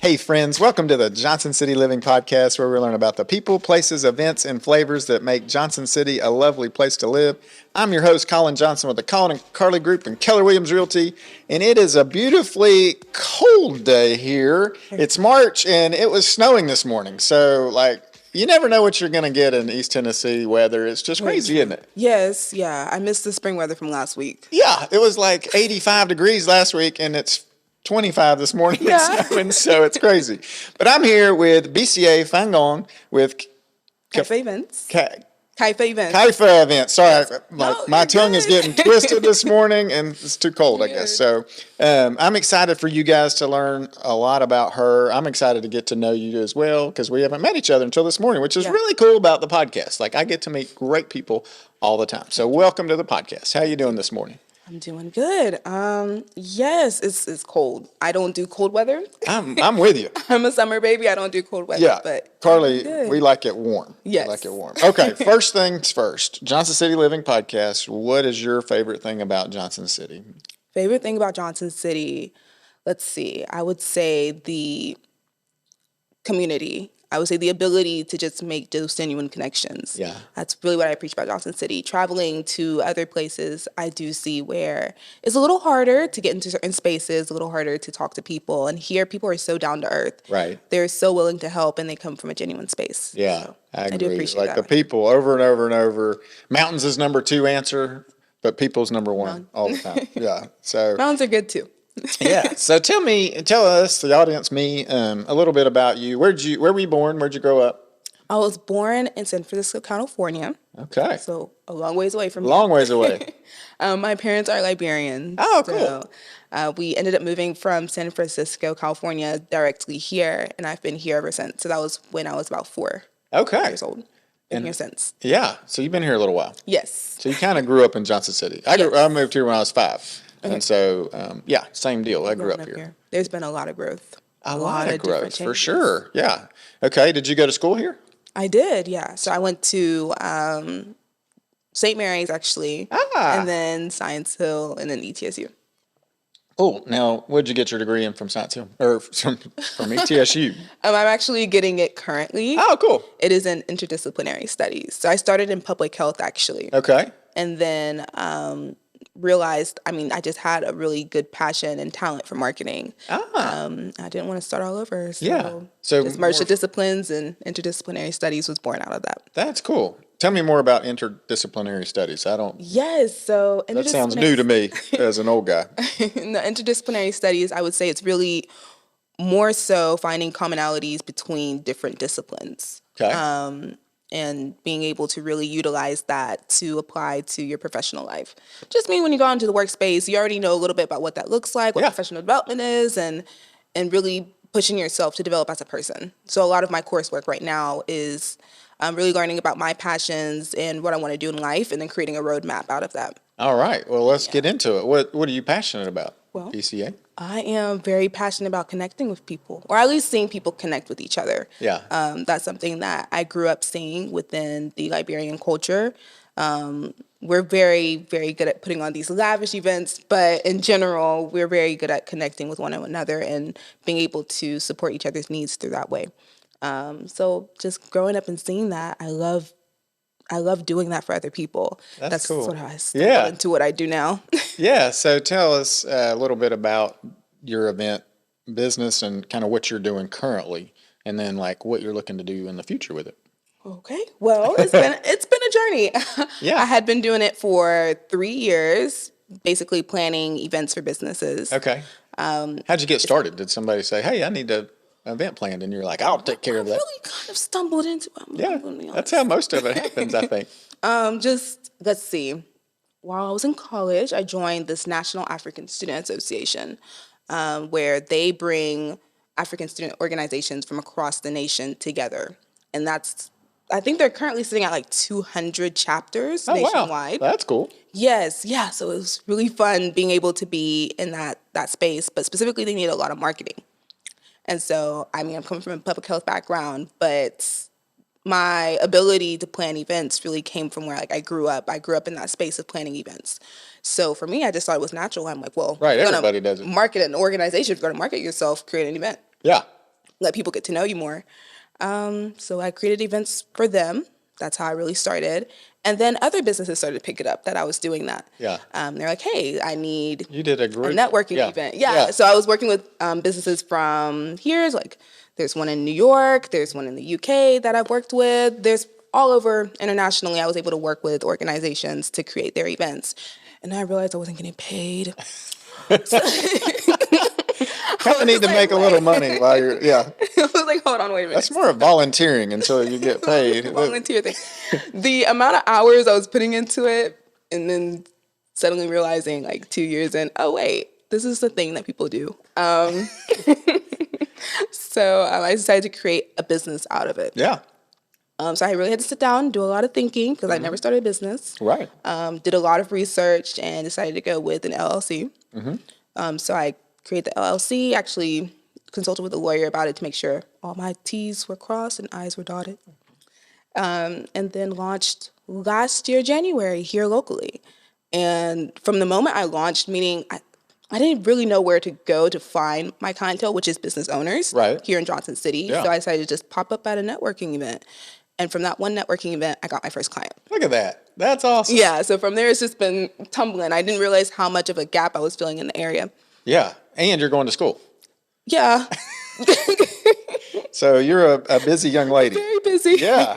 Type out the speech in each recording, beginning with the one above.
Hey friends, welcome to the Johnson City Living Podcast, where we learn about the people, places, events, and flavors that make Johnson City a lovely place to live. I'm your host, Colin Johnson, with the Colin and Carly Group and Keller Realty, and it is a beautifully cold day here. It's March, and it was snowing this morning, so you never know what you're going to get in East Tennessee weather. It's just crazy, isn't it? Yes, yeah. I missed the spring weather from last week. Yeah, it was like 85 degrees last week, and it's 25 this morning. Yeah. It's snowing, so it's crazy. But I'm here with Besiah Fahngon with Kaifa events. Kaifa Kaifa events. events. Sorry, No, my you're tongue is good. getting twisted this morning, and it's too cold, I guess. So I'm excited for you guys to learn a lot about her. I'm excited to get to know you as well, because we haven't met each other until this morning, which is really cool about the podcast. I get to meet great people all the time. So welcome to the podcast. How are you doing this morning? I'm doing good. Yes, it's cold. I don't do cold weather. I'm with you. I'm a summer baby. I don't do cold weather. Yeah, but Carly, we like it warm. Yes. We like it warm. Okay, first things first. Johnson City Living Podcast. What is your favorite thing about Johnson City? Favorite thing about Johnson City? Let's see. I would say the community. I would say the ability to just make those genuine connections. Yeah. That's really what I preach about Johnson City. Traveling to other places, I do see where it's a little harder to get into certain spaces, a little harder to talk to people. And here, people are so down to earth. Right. They're so willing to help, and they come from a genuine space. Yeah, So I agree. do appreciate that. The people over and over and over. Mountains is number 2 answer, but people's number 1 all the time. Yeah. So Mountains are good, too. yeah. So tell us, the audience, a little bit about you. Where were you born? Where'd you grow up? I was born in San Francisco, California. Okay. So a long ways away from Long ways away. My parents are Liberians. Oh, cool. So, we ended up moving from San Francisco, California, directly here, and I've been here ever since. So that was when I was about 4 Okay. years old. Been here since. Yeah. So you've been here a little while. Yes. So you kind of grew up in Johnson City. I moved here when I was 5. Okay. And so, same deal. I grew up here. There's been a lot of growth. A lot of growth, for changes. sure. Yeah. Okay. Did you go to school here? I did, yeah. So I went to St. Mary's, actually, and then Science Hill, and then ETSU. Oh, now, where'd you get your degree in from Science Hill? Or from ETSU? I'm actually getting it currently. Oh, cool. It is in interdisciplinary studies. So I started in public health, actually. Okay. And then realized, I just had a really good passion and talent for marketing. I didn't want to start all over. So just merged the disciplines, and interdisciplinary studies was born out of that. That's cool. Tell me more about interdisciplinary studies. Yes, so that sounds new to me as an old guy. In the interdisciplinary studies, I would say it's really more so finding commonalities between different disciplines. Okay. And being able to really utilize that to apply to your professional life. Just mean when you go into the workspace, you already know a little bit about what that looks like, what professional development is, and really pushing yourself to develop as a person. So a lot of my coursework right now is really learning about my passions and what I want to do in life, and then creating a roadmap out of that. All right. Well, let's get into it. What are you passionate about, Besiah? I am very passionate about connecting with people, or at least seeing people connect with each other. Yeah. That's something that I grew up seeing within the Liberian culture. We're very, very good at putting on these lavish events, but in general, we're very good at connecting with one another and being able to support each other's needs through that way. So just growing up and seeing that, I love doing that for other people. That's cool. Sort of how I stumbled into what I do now. Yeah. So tell us a little bit about your event business and kind of what you're doing currently, and then what you're looking to do in the future with it. Okay. Well, it's been a journey. Yeah. I had been doing it for 3 years, basically planning events for businesses. Okay. How'd you get started? Did somebody say, "Hey, I need an event planned," and you're like, "I'll take care of that"? I really kind of stumbled into it. Yeah, that's how most of it happens, I think. Let's see. While I was in college, I joined this National African Student Association, where they bring African student organizations from across the nation together. And I think they're currently sitting at 200 chapters nationwide. Wow. That's cool. Yes, yeah. So it was really fun being able to be in that space, but specifically they need a lot of marketing. And so, I'm coming from a public health background, but my ability to plan events really came from where I grew up. I grew up in that space of planning events. So for me, I just thought it was natural. I'm like, well, right, everybody does it. Market an organization. If you're going to market yourself, create an event. Yeah. let people get to know you more. So I created events for them. That's how I really started. And then other businesses started to pick it up that I was doing that. Yeah. They're like, hey, I need You did a a group networking event. Yeah. So I was working with businesses from here. Like there's one in New York. There's one in the UK that I've worked with. There's all over internationally. I was able to work with organizations to create their events. And I realized I wasn't getting paid. Kind of need to make a little money while you're, I was like, hold on, wait a minute. That's more of volunteering until you get paid. Volunteer thing. The amount of hours I was putting into it, and then suddenly realizing like 2 years in, oh wait, this is the thing that people do. So I decided to create a business out of it. Yeah. So I really had to sit down, do a lot of thinking because I never started a business. Right. Did a lot of research and decided to go with an LLC. So I created the LLC, actually consulted with a lawyer about it to make sure all my T's were crossed and I's were dotted. And then launched last year, January, here locally. And from the moment I launched, meaning I didn't really know where to go to find my clientele, which is business owners here in Johnson City. Yeah. So I decided to just pop up at a networking event. And from that one networking event, I got my first client. Look at that. That's awesome. Yeah, so from there, it's just been tumbling. I didn't realize how much of a gap I was filling in the area. Yeah. And you're going to school. Yeah. So you're a busy young lady. Very busy. Yeah.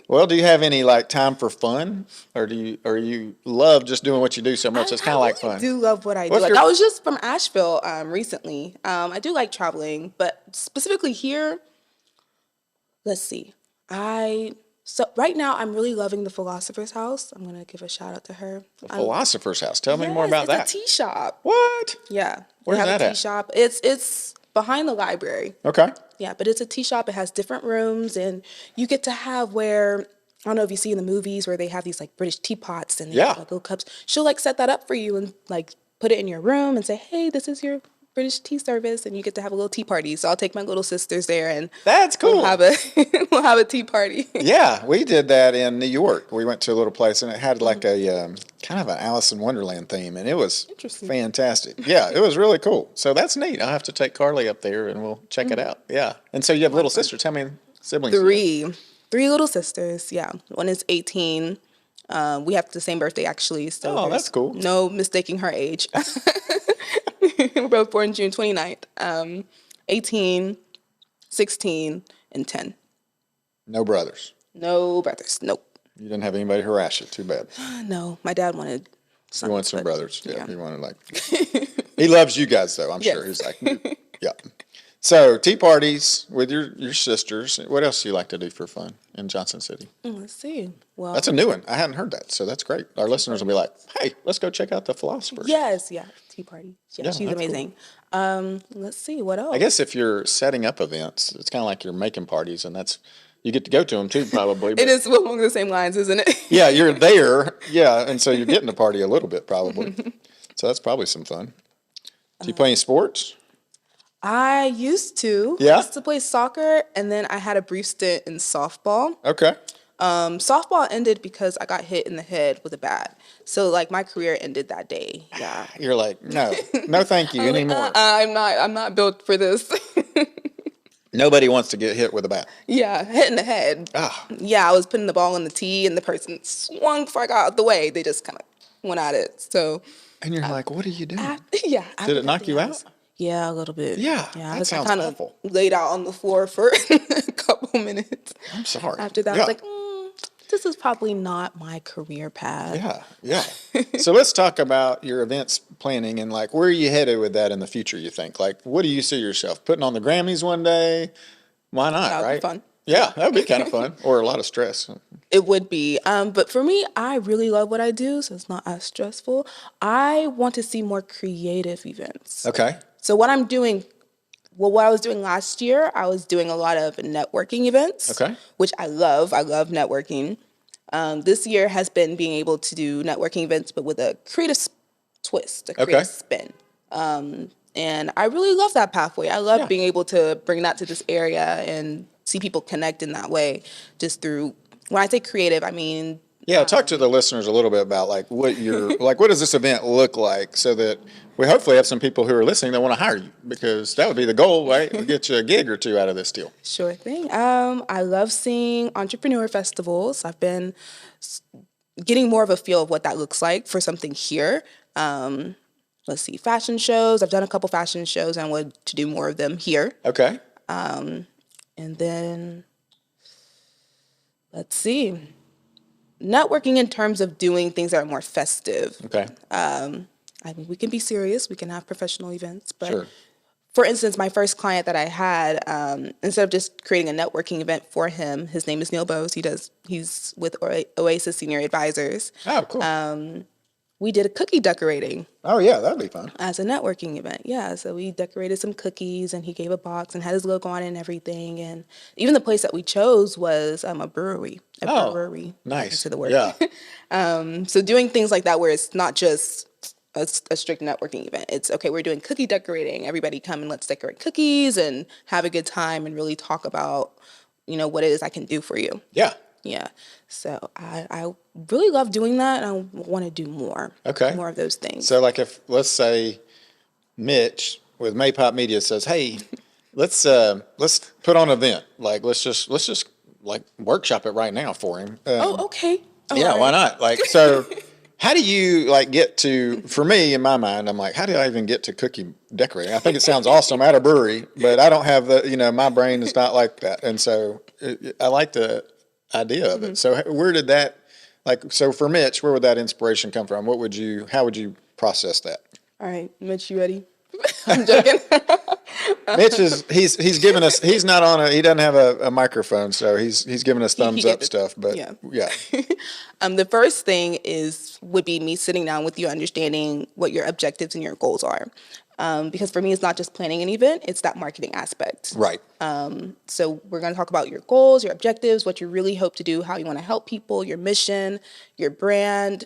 Well, do you have any like time for fun, or you love just doing what you do so much? It's kind of like fun. I do love what I do. What's Like your- I was just from Asheville recently. I do like traveling, but specifically here, let's see. So right now I'm really loving the Philosopher's House. I'm gonna give a shout out to her. The Philosopher's House. Tell me more about that. It's a tea shop. What? Yeah. Where's they have that a tea at? shop. It's behind the library. Okay. Yeah, but it's a tea shop. It has different rooms, and you get to have where, I don't know if you see in the movies where they have these like British teapots and they have like little cups. She'll like set that up for you and like put it in your room and say, hey, this is your British tea service, and you get to have a little tea party. So I'll take my little sisters there and That's cool. we'll have a tea party. Yeah, we did that in New York. We went to a little place and it had like a kind of an Alice in Wonderland theme, and it was fantastic. Yeah, it was really cool. So that's neat. I'll have to take Carly up there and we'll check it out. Yeah. And so you have little sisters. How many siblings? do you have? Three little sisters. Yeah, one is 18. We have the same birthday actually. So Oh, that's cool. No mistaking her age. We're both born June 29th. 18, 16, and 10. No brothers. No brothers. Nope. You didn't have anybody harass you. Too bad. No, my dad wanted You want some but- brothers. Yeah, yeah. he wanted like. He loves you guys though. I'm sure. Yes. He's like, yeah. So tea parties with your sisters. What else do you like to do for fun in Johnson City? Let's see. Well, That's a new one. I hadn't heard that, so that's great. Our listeners will be like, "Hey, let's go check out the Philosophers." yes, yeah, tea party. Yeah, Yeah, she's that's amazing. Let's see what else. I guess if you're setting up events, it's kind of like you're making parties, and that's you get to go to them too, probably. It is along the same lines, isn't it? Yeah, you're there. Yeah, and so you're getting to party a little bit, probably. So that's probably some fun. Do you play any sports? I used to. Yeah? I used to play soccer, and then I had a brief stint in softball. Okay. Softball ended because I got hit in the head with a bat. So like my career ended that day. Yeah. You're like, no, thank you anymore. I'm not built for this. Nobody wants to get hit with a bat. Yeah, hit in the head. Ah, Yeah, I was putting the ball in the tee, and the person swung before I got out the way. They just kind of went at it. So and you're like, what are you doing? yeah. Did it knock you out? Yeah, a little bit. Yeah, Yeah, that I sounds kind awful. of laid out on the floor for a couple minutes. I'm sorry. After that, Yeah. I was like, this is probably not my career path. Yeah. So let's talk about your events planning and like where are you headed with that in the future, you think? Like, what do you see yourself putting on the Grammys one day? Why not, That would be right? fun. Yeah, that would be kind of fun or a lot of stress. It would be. But for me, I really love what I do, so it's not as stressful. I want to see more creative events. Okay. So what I'm doing, well, what I was doing last year, I was doing a lot of networking events, Okay. which I love. I love networking. This year has been being able to do networking events, but with a creative twist, a creative spin. And I really love that pathway. I love being able to bring that to this area and see people connect in that way, just through, when I say creative, I mean Yeah, talk to the listeners a little bit about like what what does this event look like, so that we hopefully have some people who are listening that want to hire you, because that would be the goal, right? We'll get you a gig or two out of this deal. Sure thing. I love seeing entrepreneur festivals. I've been getting more of a feel of what that looks like for something here. Let's see, fashion shows. I've done a couple fashion shows and would to do more of them here. Okay. And then let's see, networking in terms of doing things that are more festive. Okay. I mean, we can be serious. We can have professional events, but Sure. for instance, my first client that I had, instead of just creating a networking event for him, his name is Neil Bose. He's with Oasis Senior Advisors. Oh, cool. We did a cookie decorating Oh, yeah, that'd be fun. as a networking event. Yeah, so we decorated some cookies, and he gave a box and had his logo on it and everything. And even the place that we chose was a brewery. Oh, brewery. nice. To the word. Yeah. So doing things like that where it's not just a strict networking event. It's okay, we're doing cookie decorating. Everybody come and let's decorate cookies and have a good time and really talk about, what it is I can do for you. Yeah. Yeah. So I really love doing that, and I want to do more. Okay. More of those things. So, like, if let's say Mitch with Maypop Media says, "Hey, let's put on an event. Like, let's just like workshop it right now for him." Okay. Yeah, All why right. not? Like, so how do you like get to? For me, in my mind, I'm like, how do I even get to cookie decorating? I think it sounds awesome at a brewery, but I don't have my brain is not like that, and so I like the idea of it. So where did that, so for Mitch, where would that inspiration come from? How would you process that? All right, Mitch, you ready? I'm joking. Mitch he's giving us, he doesn't have a microphone, so he's giving us thumbs up stuff, but yeah. The first thing would be me sitting down with you, understanding what your objectives and your goals are. Because for me, it's not just planning an event, it's that marketing aspect. Right. So we're going to talk about your goals, your objectives, what you really hope to do, how you want to help people, your mission, your brand,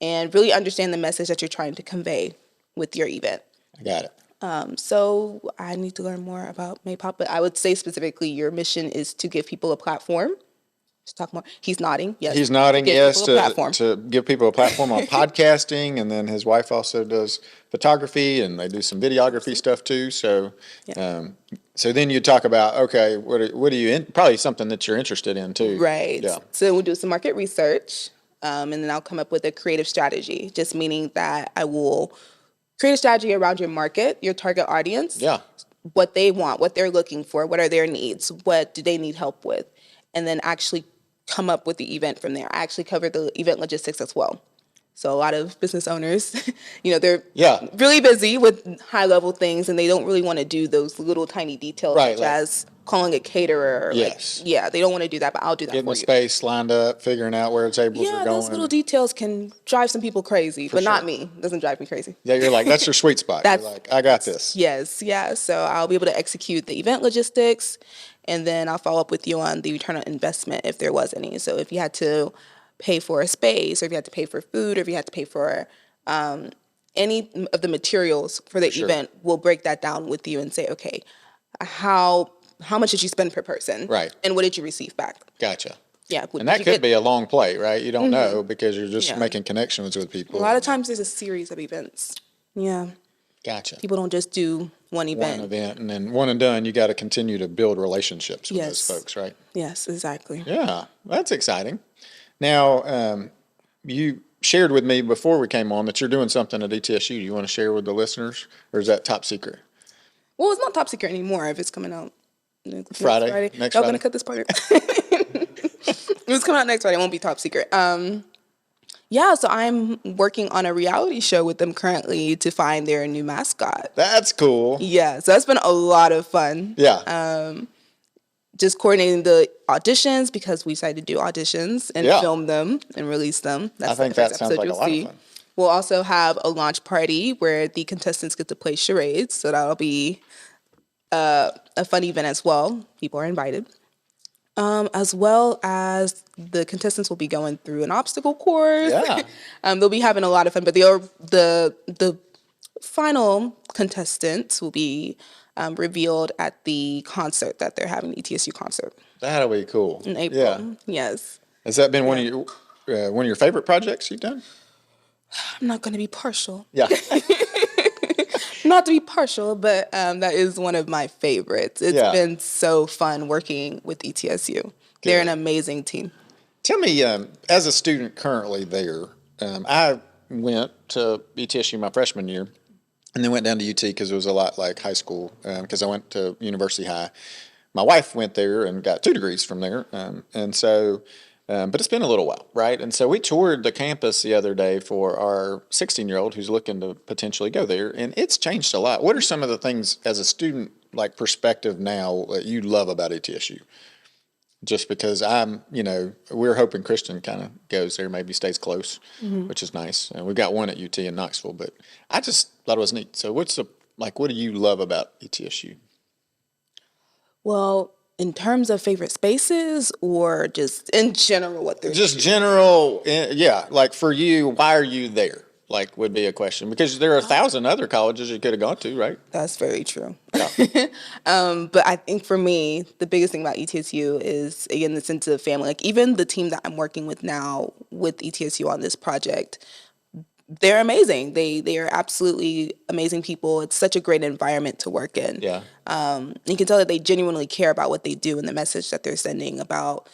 and really understand the message that you're trying to convey with your event. I got it. So I need to learn more about Maypop, but I would say specifically your mission is to give people a platform. Let's talk more. He's nodding. Yes. He's nodding. Give Yes. people To give people a platform on podcasting. And then his wife also does photography, and they do some videography stuff too. So, so then you talk about, okay, what are you probably something that you're interested in too. Right. Yeah. So we'll do some market research, and then I'll come up with a creative strategy, just meaning that I will create a strategy around your market, your target audience. Yeah. What they want, what they're looking for, what are their needs, what do they need help with, and then actually come up with the event from there. I actually cover the event logistics as well. So a lot of business owners, they're really busy with high-level things, and they don't really want to do those little tiny details, such as calling a caterer. Yes. They don't want to do that, but I'll do that Getting for the you. space lined up, figuring out where tables are going. Those little details can drive some people crazy, but not me. It doesn't drive me crazy. Yeah, you're like, that's your sweet spot. You're like, I got this. Yes, yeah. So I'll be able to execute the event logistics, and then I'll follow up with you on the return on investment if there was any. So if you had to pay for a space, or if you had to pay for food, or if you had to pay for any of the materials for the event, we'll break that down with you and say, okay, how much did you spend per person? Right. And what did you receive back? Gotcha. Yeah. And that could be a long play, right? You don't know, because you're just making connections with people. A lot of times there's a series of events. Yeah. Gotcha. People don't just do one event. One event, and then one and done, you got to continue to build relationships with those folks, right? Yes, exactly. Yeah, that's exciting. Now, you shared with me before we came on that you're doing something at ETSU. Do you want to share with the listeners, or is that top secret? Well, it's not top secret anymore if it's coming out Friday. Next Y'all Friday. gonna cut this part? If it's coming out next Friday, it won't be top secret. So I'm working on a reality show with them currently to find their new mascot. That's cool. Yeah, so that's been a lot of fun. Yeah. Just coordinating the auditions, because we decided to do auditions and film them and release them. I think that sounds like a lot of fun. We'll also have a launch party where the contestants get to play charades, so that'll be a fun event as well. People are invited. As well as the contestants will be going through an obstacle course. Yeah. They'll be having a lot of fun, but the final contestants will be revealed at the concert that they're having, the ETSU concert That'll be cool. in April. Yeah. Yes. Has that been one of your? one of your favorite projects you've done? I'm not going to be partial. Yeah. Not to be partial, but that is one of my favorites. It's Yeah. been so fun working with ETSU. They're an amazing team. Tell me, as a student currently there, I went to ETSU my freshman year and then went down to UT because it was a lot like high school because I went to University High. My wife went there and got 2 degrees from there. But it's been a little while, right? And so we toured the campus the other day for our 16-year-old who's looking to potentially go there, and it's changed a lot. What are some of the things as a student, like perspective now, that you love about ETSU? Just because we're hoping Christian kind of goes there, maybe stays close, which is nice. And we've got one at UT in Knoxville, but I just thought it was neat. So what do you love about ETSU? Well, in terms of favorite spaces or just in general what they're Just general, yeah. Like for you, why are you there? Like would be a question because there are 1,000 other colleges you could have gone to, right? That's very true. Yeah. But I think for me, the biggest thing about ETSU is, again, the sense of family. Like even the team that I'm working with now with ETSU on this project, they're amazing. They are absolutely amazing people. It's such a great environment to work in. Yeah. You can tell that they genuinely care about what they do and the message that they're sending about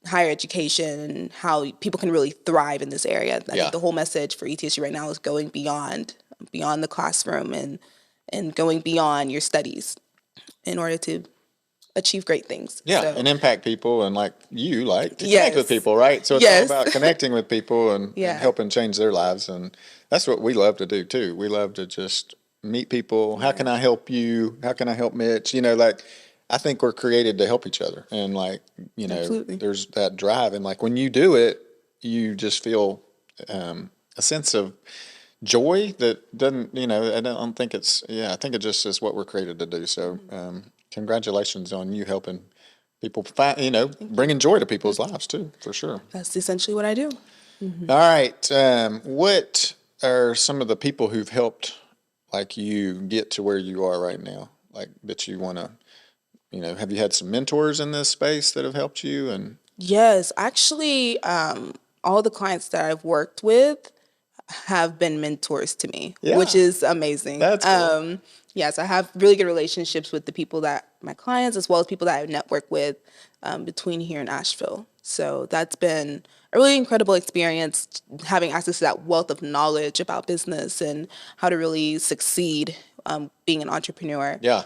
higher education and how people can really thrive in this area. I think the whole message for ETSU right now is going beyond the classroom and going beyond your studies in order to achieve great things. Yeah, So, and impact people and like to Yes. connect with people, right? So it's Yes. all about connecting with people and Yeah. helping change their lives. And that's what we love to do too. We love to just meet people. How can I help you? How can I help Mitch? I think we're created to help each other. And Absolutely. there's that drive. And like when you do it, you just feel a sense of joy that doesn't, I don't think I think it just is what we're created to do. So congratulations on you helping people find, bringing joy to people's lives too, for sure. That's essentially what I do. All right. What are some of the people who've helped like you get to where you are right now? Like that you want to, have you had some mentors in this space that have helped you? And Yes, actually, all the clients that I've worked with have been mentors to me, which is amazing. That's cool. Yes, I have really good relationships with the people my clients, as well as people that I network with between here and Asheville. So that's been a really incredible experience, having access to that wealth of knowledge about business and how to really succeed being an entrepreneur. Yeah.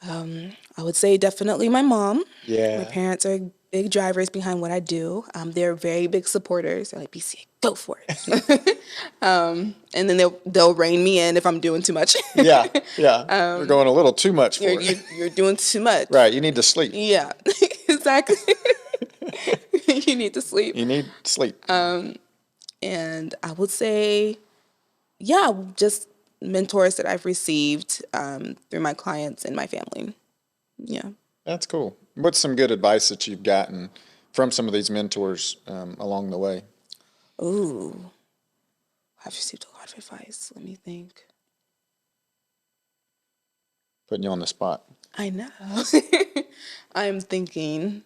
I would say definitely my mom. Yeah. My parents are big drivers behind what I do. They're very big supporters. They're like, Besiah, go for it. And then they'll rein me in if I'm doing too much. Yeah. You're going a little too much for it. You're doing too much. Right. You need to sleep. Yeah, exactly. You need to sleep. You need sleep. And I would say, just mentors that I've received through my clients and my family. Yeah. That's cool. What's some good advice that you've gotten from some of these mentors along the way? Ooh, I've received a lot of advice. Let me think. Putting you on the spot. I know. I'm thinking.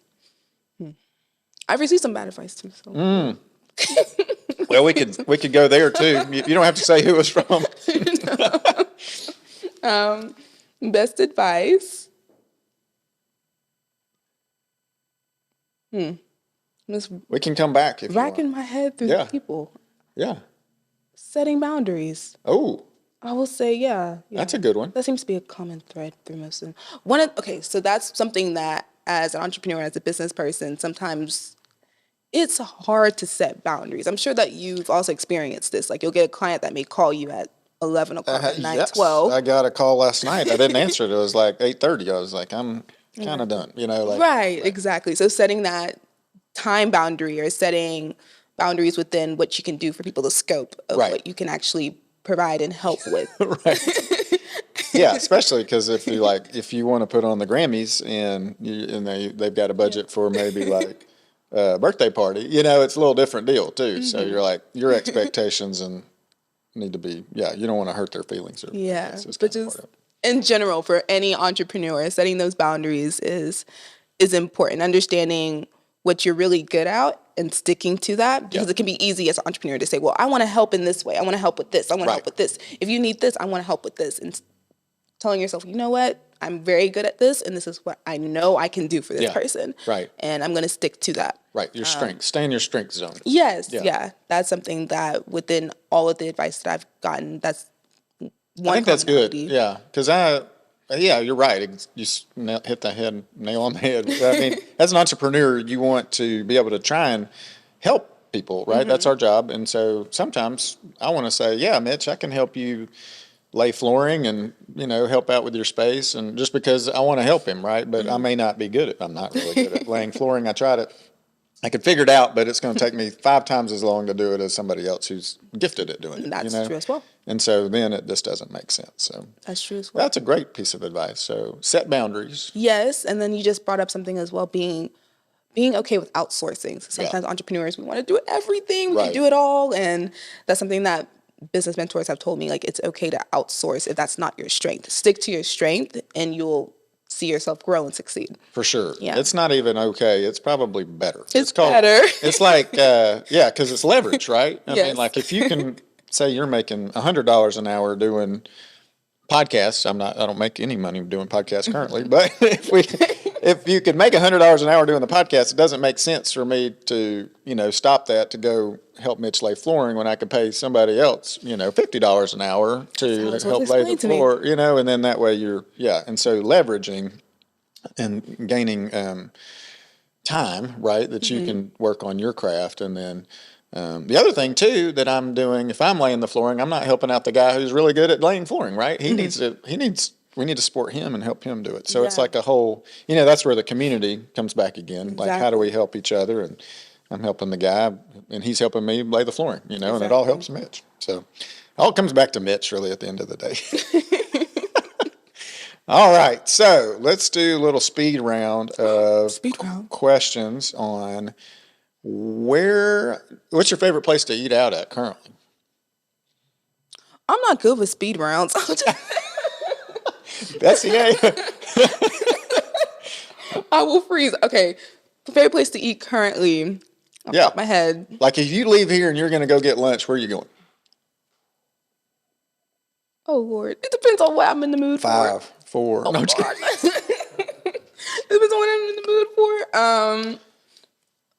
I've received some bad advice too. So. Well, we could go there too. You don't have to say who it's from. Best advice. We can come back if Racking you my head through Yeah. the people. Yeah. Setting boundaries. Oh, I will say, yeah. that's a good one. That seems to be a common thread through most of them. Okay, so that's something that as an entrepreneur, as a business person, sometimes it's hard to set boundaries. I'm sure that you've also experienced this. Like you'll get a client that may call you at 11 o'clock at night, Yes. 12. I got a call last night. I didn't answer it. It was like 8:30. I was like, I'm kind of done. Right, exactly. So setting that time boundary or setting boundaries within what you can do for people, the scope of Right. what you can actually provide and help with. Right. Yeah, especially because if you want to put on the Grammys and they've got a budget for maybe like a birthday party, it's a little different deal too. So you're like your expectations and need to be you don't want to hurt their feelings. But just in general for any entrepreneur, setting those boundaries is important. Understanding what you're really good at and sticking to that, because it can be easy as an entrepreneur to say, well, I want to help in this way. I want to help with this. I want to help with this. If you need this, I want to help with this. And telling yourself, you know what? I'm very good at this, and this is what I know I can do for this person. Right. And I'm going to stick to that. Right. Your strength. Stay in your strength zone. Yes. Yeah. That's something that within all of the advice that I've gotten, that's one I think that's good. commonality. Yeah. Because you're right. You hit the nail on the head. I mean, as an entrepreneur, you want to be able to try and help people, right? That's our job. And so sometimes I want to say, yeah, Mitch, I can help you lay flooring and, help out with your space. And just because I want to help him, right? But I may not be I'm not really good at laying flooring. I tried it. I could figure it out, but it's going to take me 5 times as long to do it as somebody else who's gifted at doing it. That's true as well. And so then it just doesn't make sense. So that's true as well. That's a great piece of advice. So set boundaries. Yes, and then you just brought up something as well, being okay with outsourcing. So sometimes entrepreneurs, we want to do everything, we can do it all, and that's something that business mentors have told me, like, it's okay to outsource if that's not your strength. Stick to your strength, and you'll see yourself grow and succeed. For sure. Yeah. It's not even okay. It's probably better. It's better. It's like, because it's leverage, right? I mean, like if you can say you're making $100 an hour doing podcasts. I don't make any money doing podcasts currently, but if you could make $100 an hour doing the podcast, it doesn't make sense for me to, stop that to go help Mitch lay flooring when I could pay somebody else, $50 an hour to help lay the floor, and then that way and so leveraging and gaining time, right, that you can work on your craft. And then the other thing too that I'm doing, if I'm laying the flooring, I'm not helping out the guy who's really good at laying flooring, right? We need to support him and help him do it. So it's like a whole, that's where the community comes back again. Exactly. Like, how do we help each other? And I'm helping the guy and he's helping me lay the flooring, and it all helps Mitch. So it all comes back to Mitch really at the end of the day. All right. So let's do a little speed round of questions on what's your favorite place to eat out at currently? I'm not good with speed rounds. Besiah. I will freeze. Okay. Favorite place to eat currently. Off the top of my head. Like if you leave here and you're going to go get lunch, where are you going? Oh, Lord. It depends on what I'm in the mood for. 5, 4. Oh, no, God. It depends on what I'm in the mood for.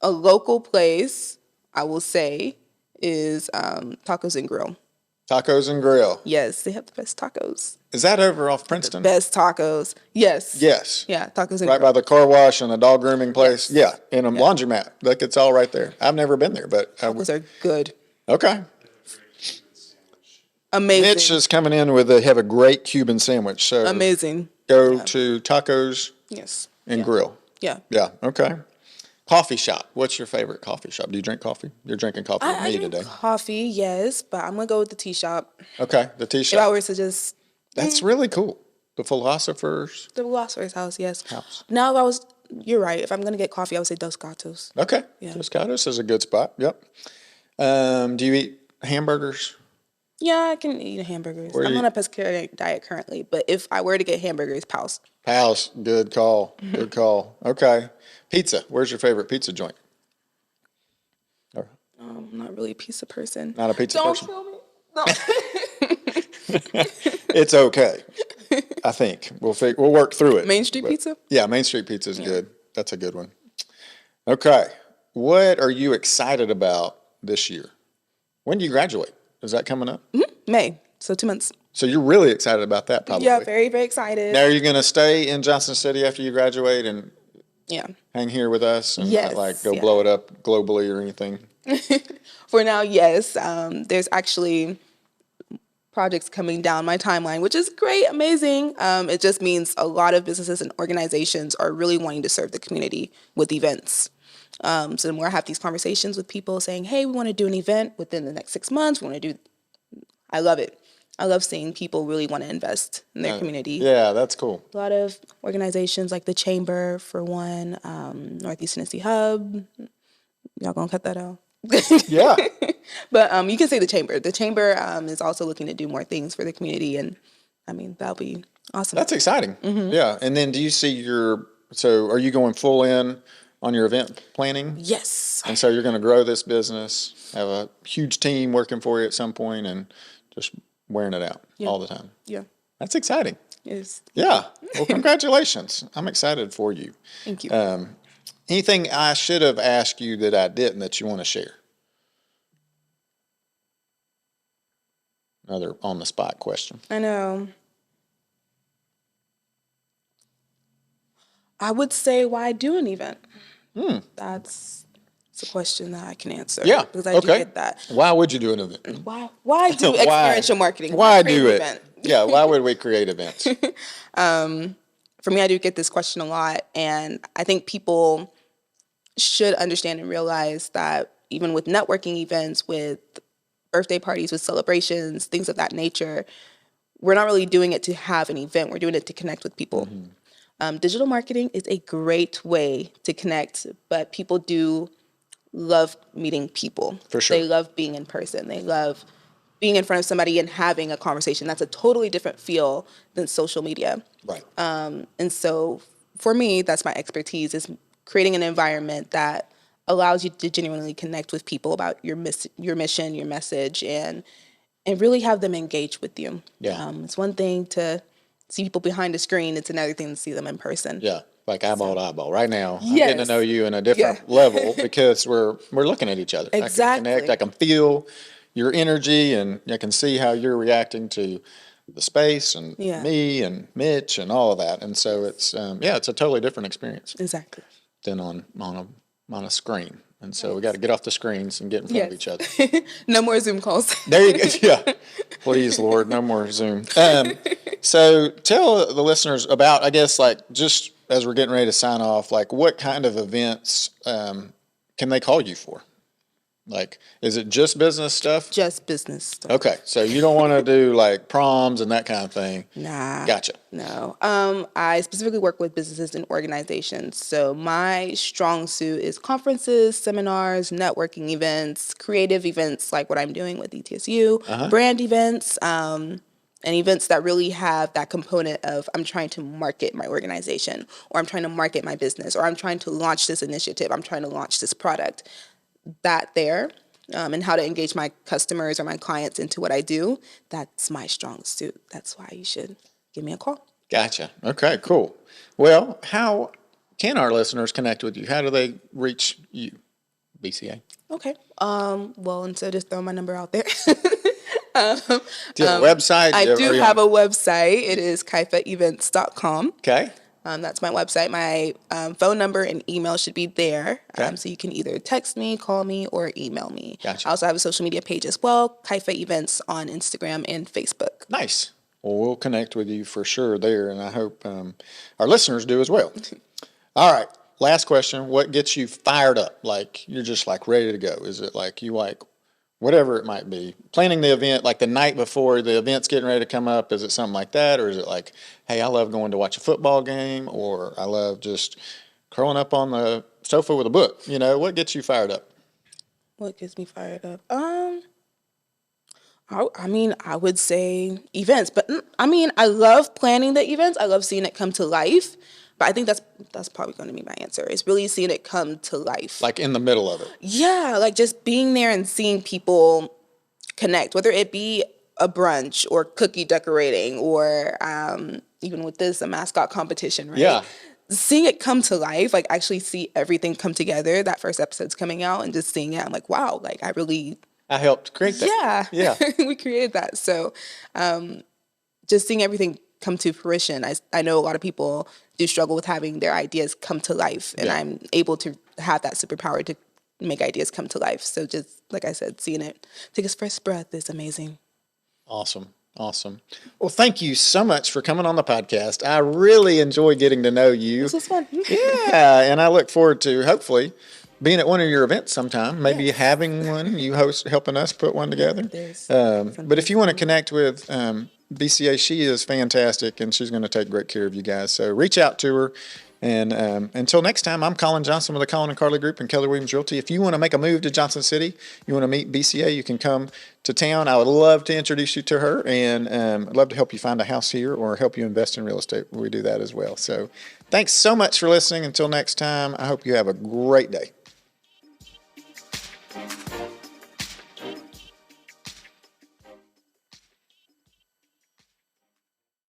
A local place, I will say, is Tacos and Grill. Tacos and Grill. Yes, they have the best tacos. Is that over off Princeton? The best tacos. Yes. Yes. Yeah, Tacos and Grill. Right by the car wash and the dog grooming place. Yes. Yeah, and a laundromat. Like, it's all right there. I've never been there, but tacos are good. Okay. Amazing. Mitch is coming in with have a great Cuban sandwich. So amazing. Go to Tacos. Yes. And Grill. Yeah. Yeah. Okay. Coffee shop. What's your favorite coffee shop? Do you drink coffee? You're drinking coffee with me today. Coffee, yes, but I'm gonna go with the tea shop. Okay, the tea shop. If I were to just. That's really cool. The Philosopher's. The Philosopher's House, yes. Now, you're right. If I'm gonna get coffee, I would say Dos Gatos. Okay. Yeah. Dos Gatos is a good spot. Yep. Do you eat hamburgers? Yeah, I can eat hamburgers. I'm on a pescatarian diet currently, but if I were to get hamburgers, Pals. Pals, good call. Good call. Okay. Pizza. Where's your favorite pizza joint? I'm not really a pizza person. Not a pizza person? Don't kill me. No. It's okay. I think we'll work through it. Main Street Pizza? Yeah, Main Street Pizza is good. That's a good one. Okay. What are you excited about this year? When do you graduate? Is that coming up? Mm-hmm. May. So 2 months. So you're really excited about that, probably. Yeah, very, very excited. Now, are you going to stay in Johnson City after you graduate and hang here with us and not go blow it up globally or anything? For now, yes. There's actually projects coming down my timeline, which is great, amazing. It just means a lot of businesses and organizations are really wanting to serve the community with events. So the more I have these conversations with people saying, hey, we want to do an event within the next 6 months, I love it. I love seeing people really want to invest in their community. Yeah, that's cool. A lot of organizations like the Chamber, for one, Northeast Tennessee Hub. Y'all gonna cut that out? Yeah. But you can say the Chamber. The Chamber is also looking to do more things for the community, and I mean, that'll be awesome. That's exciting. Mm-hmm. Yeah. And then do you see so are you going full in on your event planning? Yes. And so you're going to grow this business, have a huge team working for you at some point, and just wearing it out all the time. Yeah. That's exciting. Yes. Yeah. Well, congratulations. I'm excited for you. Thank you. Anything I should have asked you that I didn't that you want to share? Another on the spot question. I know. I would say, why do an event? That's a question that I can answer. Yeah. Because I do get that. Why would you do an event? Why do experiential marketing? Why create do an it? event? Yeah. Why would we create events? For me, I do get this question a lot. And I think people should understand and realize that even with networking events, with birthday parties, with celebrations, things of that nature, we're not really doing it to have an event. We're doing it to connect with people. Digital marketing is a great way to connect, but people do love meeting people. For sure. They love being in person. They love being in front of somebody and having a conversation. That's a totally different feel than social media. Right. And so for me, that's my expertise, is creating an environment that allows you to genuinely connect with people about your mission, your message, and really have them engage with you. Yeah. It's one thing to see people behind a screen. It's another thing to see them in person. Yeah. Like eyeball to eyeball. Right now, I'm Yes. getting to know you in a different level because we're looking at each other. Exactly. I can connect. I can feel your energy, and I can see how you're reacting to the space and me and Mitch and all of that. And so it's it's a totally different experience. Exactly. Than on a screen. And so we got to get off the screens and get in front of each other. No more Zoom calls. There you go. Yeah. Please, Lord, no more Zoom. So tell the listeners about, I guess, like, just as we're getting ready to sign off, like, what kind of events can they call you for? Like, is it just business stuff? Just business stuff. Okay. So you don't want to do like proms and that kind of thing? Nah. Gotcha. No. I specifically work with businesses and organizations. So my strong suit is conferences, seminars, networking events, creative events like what I'm doing with ETSU, brand events, and events that really have that component of I'm trying to market my organization, or I'm trying to market my business, or I'm trying to launch this initiative, I'm trying to launch this product. That there, and how to engage my customers or my clients into what I do, that's my strong suit. That's why you should give me a call. Gotcha. Okay, cool. Well, how can our listeners connect with you? How do they reach you, BCA? Okay. Well, and so just throw my number out there. Do you have a website? I do have a website. It is kaifaevents.com. Okay. That's my website. My phone number and email should be there. Okay. So you can either text me, call me, or email me. Gotcha. I also have a social media page as well, Kaifa Events on Instagram and Facebook. Nice. Well, we'll connect with you for sure there, and I hope our listeners do as well. All right. Last question. What gets you fired up? Like, you're just like ready to go. Is it like you like whatever it might be, planning the event like the night before the event's getting ready to come up? Is it something like that? Or is it like, hey, I love going to watch a football game, or I love just curling up on the sofa with a book? You know, what gets you fired up? What gets me fired up? I would say events, but I love planning the events. I love seeing it come to life. But I think that's probably going to be my answer. It's really seeing it come to life. Like in the middle of it. Yeah, like just being there and seeing people connect, whether it be a brunch or cookie decorating or even with this, a mascot competition, right? Yeah. Seeing it come to life, like actually see everything come together. That first episode's coming out and just seeing it, I'm like, wow, like I helped create that. Yeah. We created that. So just seeing everything come to fruition. I know a lot of people do struggle with having their ideas come to life, and I'm able to have that superpower to make ideas come to life. So just like I said, seeing it take its first breath is amazing. Awesome. Well, thank you so much for coming on the podcast. I really enjoy getting to know you. This was fun. Yeah, and I look forward to hopefully being at one of your events sometime, maybe having one, you helping us put one together. But if you want to connect with BCA, she is fantastic, and she's going to take great care of you guys. So reach out to her And until next time, I'm Colin Johnson with the Colin and Carly Group and Keller Williams Realty. If you want to make a move to Johnson City, you want to meet Besiah, you can come to town. I would love to introduce you to her, and I'd love to help you find a house here or help you invest in real estate. We do that as well. So thanks so much for listening. Until next time, I hope you have a great day.